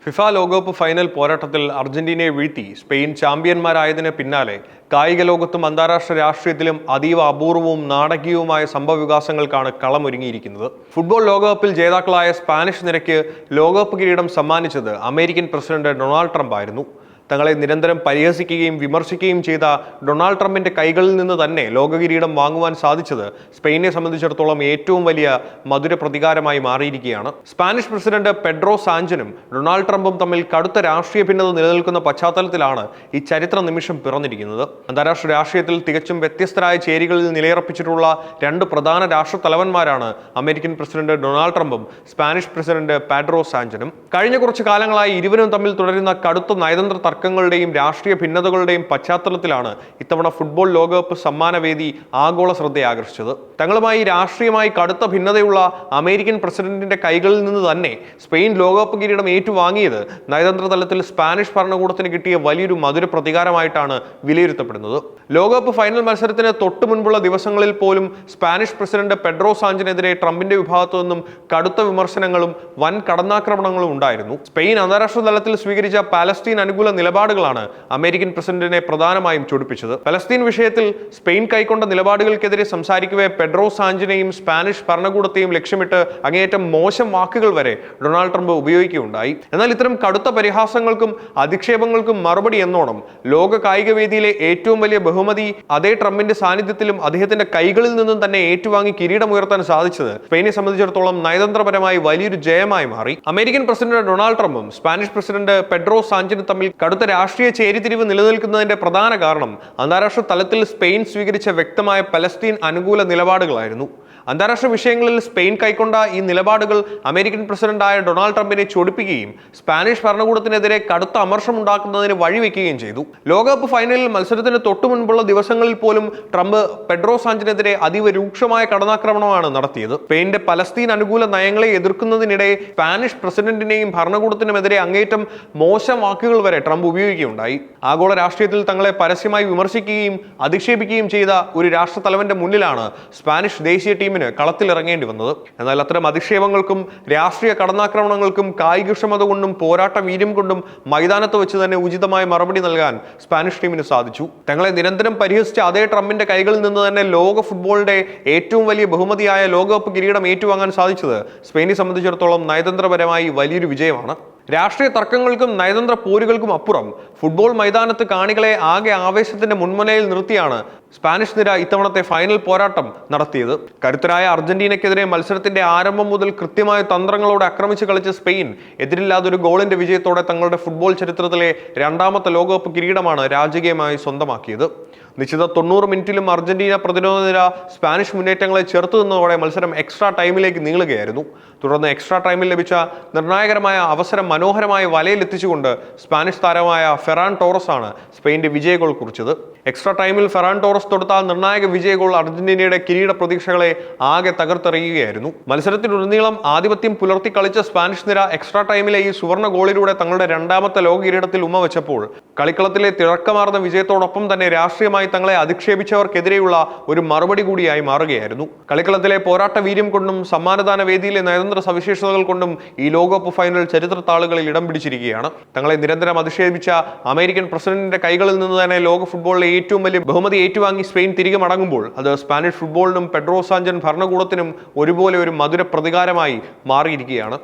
FIFA ലോകകപ്പ് final പോരാട്ടത്തിൽ അർജന്റീനയെ വീഴ്ത്തി സ്പെയിൻ ചാമ്പ്യന്മാരായതിന് പിന്നാലെ കായിക ലോകത്തും അന്താരാഷ്ട്ര രാഷ്ട്രീയത്തിലും അതീവ അപൂർവവും നാടകീയവുമായ സംഭവവികാസങ്ങൾക്കാണ് കളമൊരുങ്ങിയിരിക്കുന്നത്. ഫുട്ബോൾ ലോകകപ്പിൽ ജേതാക്കളായ സ്പാനിഷ് നിരയ്ക്ക് ലോകകപ്പ് കിരീടം സമ്മാനിച്ചത് അമേരിക്കൻ പ്രസിഡന്റ് ഡൊണാൾഡ് ട്രംപ് ആയിരുന്നു. തങ്ങളെ നിരന്തരം പരിഹസിക്കുകയും വിമർശിക്കുകയും ചെയ്ത ഡൊണാൾഡ് ട്രംപിന്റെ കൈകളിൽ നിന്ന് തന്നെ ലോക കിരീടം വാങ്ങുവാൻ സാധിച്ചത് സ്പെയിനെ സംബന്ധിച്ചിടത്തോളം ഏറ്റവും വലിയ മധുര പ്രതികാരമായി മാറിയിരിക്കുകയാണ്. സ്പാനിഷ് പ്രസിഡന്റ് പെഡ്രോ സാഞ്ചനും ഡൊണാൾഡ് ട്രംപും തമ്മിൽ കടുത്ത രാഷ്ട്രീയ ഭിന്നത നിലനിൽക്കുന്ന പശ്ചാത്തലത്തിലാണ് ഈ ചരിത്ര നിമിഷം പിറന്നിരിക്കുന്നത്. അന്താരാഷ്ട്ര രാഷ്ട്രീയത്തിൽ തികച്ചും വ്യത്യസ്തരായ ചേരികളിൽ നിലയുറപ്പിച്ചിട്ടുള്ള രണ്ട് പ്രധാന രാഷ്ട്ര തലവന്മാരാണ് അമേരിക്കൻ പ്രസിഡന്റ് ഡൊണാൾഡ് ട്രംപും സ്പാനിഷ് പ്രസിഡന്റ് പെഡ്രോ സാഞ്ചനും. കഴിഞ്ഞ കുറച്ചു കാലങ്ങളായി ഇരുവരും തമ്മിൽ തുടരുന്ന കടുത്ത നയതന്ത്ര തർക്കങ്ങളുടെയും രാഷ്ട്രീയ ഭിന്നതകളുടെയും പശ്ചാത്തലത്തിലാണ് ഇത്തവണ ഫുട്ബോൾ ലോകകപ്പ് സമ്മാനവേദി ആഗോള ശ്രദ്ധയെ ആകർഷിച്ചത്. തങ്ങളുമായി രാഷ്ട്രീയമായി കടുത്ത ഭിന്നതയുള്ള അമേരിക്കൻ പ്രസിഡന്റിന്റെ കൈകളിൽ നിന്ന് തന്നെ സ്പെയിൻ ലോകകപ്പ് കിരീടം ഏറ്റുവാങ്ങിയത് നയതന്ത്ര തലത്തിൽ സ്പാനിഷ് ഭരണകൂടത്തിന് കിട്ടിയ വലിയൊരു മധുര പ്രതികാരമായിട്ടാണ് വിലയിരുത്തപ്പെടുന്നത്. ലോകകപ്പ് ഫൈനൽ മത്സരത്തിന് തൊട്ടു മുൻപുള്ള ദിവസങ്ങളിൽ പോലും സ്പാനിഷ് പ്രസിഡന്റ് പെഡ്രോ സാഞ്ചിനെതിരെ ട്രംപിന്റെ വിഭാഗത്തു നിന്നും കടുത്ത വിമർശനങ്ങളും വൻ കടന്നാക്രമണങ്ങളും ഉണ്ടായിരുന്നു. സ്പെയിൻ അന്താരാഷ്ട്ര തലത്തിൽ സ്വീകരിച്ച പാലസ്തീൻ അനുകൂല നിലപാടുകളാണ് അമേരിക്കൻ പ്രസിഡന്റിനെ പ്രധാനമായും ചൊടിപ്പിച്ചത്. പലസ്തീൻ വിഷയത്തിൽ സ്പെയിൻ കൈക്കൊണ്ട നിലപാടുകൾക്കെതിരെ സംസാരിക്കവേ പെഡ്രോ സാഞ്ചിനെയും സ്പാനിഷ് ഭരണകൂടത്തെയും ലക്ഷ്യമിട്ട് അങ്ങേയറ്റം മോശം വാക്കുകൾ വരെ ഡൊണാൾഡ് ട്രംപ് ഉപയോഗിക്കുകയുണ്ടായി. എന്നാൽ ഇത്തരം കടുത്ത പരിഹാസങ്ങൾക്കും അധിക്ഷേപങ്ങൾക്കും മറുപടി എന്നോണം ലോക കായിക വേദിയിലെ ഏറ്റവും വലിയ ബഹുമതി അതേ ട്രംപിന്റെ സാന്നിധ്യത്തിലും അദ്ദേഹത്തിന്റെ കൈകളിൽ നിന്നും തന്നെ ഏറ്റുവാങ്ങി കിരീടമുയർത്താൻ സാധിച്ചത് സ്പെയിനെ സംബന്ധിച്ചിടത്തോളം നയതന്ത്രപരമായി വലിയൊരു ജയമായി മാറി. അമേരിക്കൻ പ്രസിഡന്റ് ഡൊണാൾഡ് ട്രംപും സ്പാനിഷ് പ്രസിഡന്റ് പെഡ്രോ സാഞ്ചിനും തമ്മിൽ കടുത്ത രാഷ്ട്രീയ ചേരിതിരിവ് നിലനിൽക്കുന്നതിന്റെ പ്രധാന കാരണം അന്താരാഷ്ട്ര തലത്തിൽ സ്പെയിൻ സ്വീകരിച്ച വ്യക്തമായ പലസ്തീൻ അനുകൂല നിലപാടുകളായിരുന്നു. അന്താരാഷ്ട്ര വിഷയങ്ങളിൽ സ്പെയിൻ കൈക്കൊണ്ട ഈ നിലപാടുകൾ അമേരിക്കൻ പ്രസിഡന്റായ ഡൊണാൾഡ് ട്രംപിനെ ചൊടിപ്പിക്കുകയും സ്പാനിഷ് ഭരണകൂടത്തിനെതിരെ കടുത്ത അമർഷമുണ്ടാക്കുന്നതിന് വഴിവെക്കുകയും ചെയ്തു. ലോകകപ്പ് ഫൈനലിൽ മത്സരത്തിന് തൊട്ടു മുൻപുള്ള ദിവസങ്ങളിൽ പോലും ട്രംപ് പെഡ്രോ സാഞ്ചിനെതിരെ അതീവ രൂക്ഷമായ കടന്നാക്രമണമാണ് നടത്തിയത്. സ്പെയിന്റെ പലസ്തീൻ അനുകൂല നയങ്ങളെ എതിർക്കുന്നതിനിടെ സ്പാനിഷ് പ്രസിഡന്റിനെയും ഭരണകൂടത്തിനുമെതിരെ അങ്ങേറ്റം മോശം വാക്കുകൾ വരെ ട്രംപ് ഉപയോഗിക്കുകയുണ്ടായി. ആഗോള രാഷ്ട്രീയത്തിൽ തങ്ങളെ പരസ്യമായി വിമർശിക്കുകയും അധിക്ഷേപിക്കുകയും ചെയ്ത ഒരു രാഷ്ട്ര തലവന്റെ മുന്നിലാണ് സ്പാനിഷ് ദേശീയ ടീമിന് കളത്തിലിറങ്ങേണ്ടി വന്നത്. എന്നാൽ അത്തരം അധിക്ഷേപങ്ങൾക്കും രാഷ്ട്രീയ കടന്നാക്രമണങ്ങൾക്കും കായികക്ഷമത കൊണ്ടും പോരാട്ട വീര്യം കൊണ്ടും മൈതാനത്ത് വെച്ച് തന്നെ ഉചിതമായ മറുപടി നൽകാൻ സ്പാനിഷ് ടീമിന് സാധിച്ചു. തങ്ങളെ നിരന്തരം പരിഹസിച്ച അതേ ട്രംപിന്റെ കൈകളിൽ നിന്ന് തന്നെ ലോക ഫുട്ബോളിന്റെ ഏറ്റവും വലിയ ബഹുമതിയായ ലോകകപ്പ് കിരീടം ഏറ്റുവാങ്ങാൻ സാധിച്ചത് സ്പെയിനെ സംബന്ധിച്ചിടത്തോളം നയതന്ത്രപരമായി വലിയൊരു വിജയമാണ്. രാഷ്ട്രീയ തർക്കങ്ങൾക്കും നയതന്ത്ര പോരുകൾക്കും അപ്പുറം ഫുട്ബോൾ മൈതാനത്ത് കാണികളെ ആകെ ആവേശത്തിന്റെ മുൻമുനയിൽ നിർത്തിയാണ് സ്പാനിഷ് നിര ഇത്തവണത്തെ ഫൈനൽ പോരാട്ടം നടത്തിയത്. കരുത്തരായ അർജന്റീനയ്ക്കെതിരെ മത്സരത്തിന്റെ ആരംഭം മുതൽ കൃത്യമായ തന്ത്രങ്ങളോടെ ആക്രമിച്ച് കളിച്ച സ്പെയിൻ എതിരില്ലാതൊരു ഗോളിന്റെ വിജയത്തോടെ തങ്ങളുടെ ഫുട്ബോൾ ചരിത്രത്തിലെ രണ്ടാമത്തെ ലോകകപ്പ് കിരീടമാണ് രാജകീയമായി സ്വന്തമാക്കിയത്. നിശ്ചിത 90 മിനിറ്റിലും അർജന്റീന പ്രതിരോധ നിര സ്പാനിഷ് മുന്നേറ്റങ്ങളെ ചെറുത്തു നിന്നതോടെ മത്സരം എക്സ്ട്രാ ടൈമിലേക്ക് നീളുകയായിരുന്നു. തുടർന്ന് എക്സ്ട്രാ ടൈമിൽ ലഭിച്ച നിർണായകരമായ അവസരം മനോഹരമായ വലയിലെത്തിച്ചുകൊണ്ട് സ്പാനിഷ് താരമായ ഫെറാൻ ടോറസ് ആണ് സ്പെയിന്റെ വിജയ ഗോൾ കുറിച്ചത്. എക്സ്ട്രാ ടൈമിൽ ഫെറാൻ ടോറസ് തൊടുത്ത നിർണായക വിജയ ഗോൾ അർജന്റീനയുടെ കിരീട പ്രതീക്ഷകളെ ആകെ തകർത്തെറിയുകയായിരുന്നു. മത്സരത്തിലുടനീളം ആധിപത്യം പുലർത്തി കളിച്ച സ്പാനിഷ് നിര എക്സ്ട്രാ ടൈമിലെ ഈ സുവർണ്ണ ഗോളിലൂടെ തങ്ങളുടെ രണ്ടാമത്തെ ലോക കിരീടത്തിൽ ഉമ്മ വെച്ചപ്പോൾ കളിക്കളത്തിലെ തിളക്കമാർന്ന വിജയത്തോടൊപ്പം തന്നെ രാഷ്ട്രീയമായി തങ്ങളെ അധിക്ഷേപിച്ചവർക്കെതിരെയുള്ള ഒരു മറുപടി കൂടിയായി മാറുകയായിരുന്നു. കളിക്കളത്തിലെ പോരാട്ട വീര്യം കൊണ്ടും സമ്മാനദാന വേദിയിലെ നയതന്ത്ര സവിശേഷതകൾ കൊണ്ടും ഈ ലോകകപ്പ് ഫൈനൽ ചരിത്ര താളുകളിൽ ഇടം പിടിച്ചിരിക്കുകയാണ്. തങ്ങളെ നിരന്തരം അധിക്ഷേപിച്ച അമേരിക്കൻ പ്രസിഡന്റിന്റെ കൈകളിൽ നിന്ന് തന്നെ ലോക ഫുട്ബോളിലെ ഏറ്റവും വലിയ ബഹുമതി ഏറ്റുവാങ്ങി സ്പെയിൻ തിരികെ മടങ്ങുമ്പോൾ അത് സ്പാനിഷ് ഫുട്ബോളിനും പെഡ്രോ സാഞ്ചൻ ഭരണകൂടത്തിനും ഒരുപോലെ ഒരു മധുര പ്രതികാരമായി മാറിയിരിക്കുകയാണ്.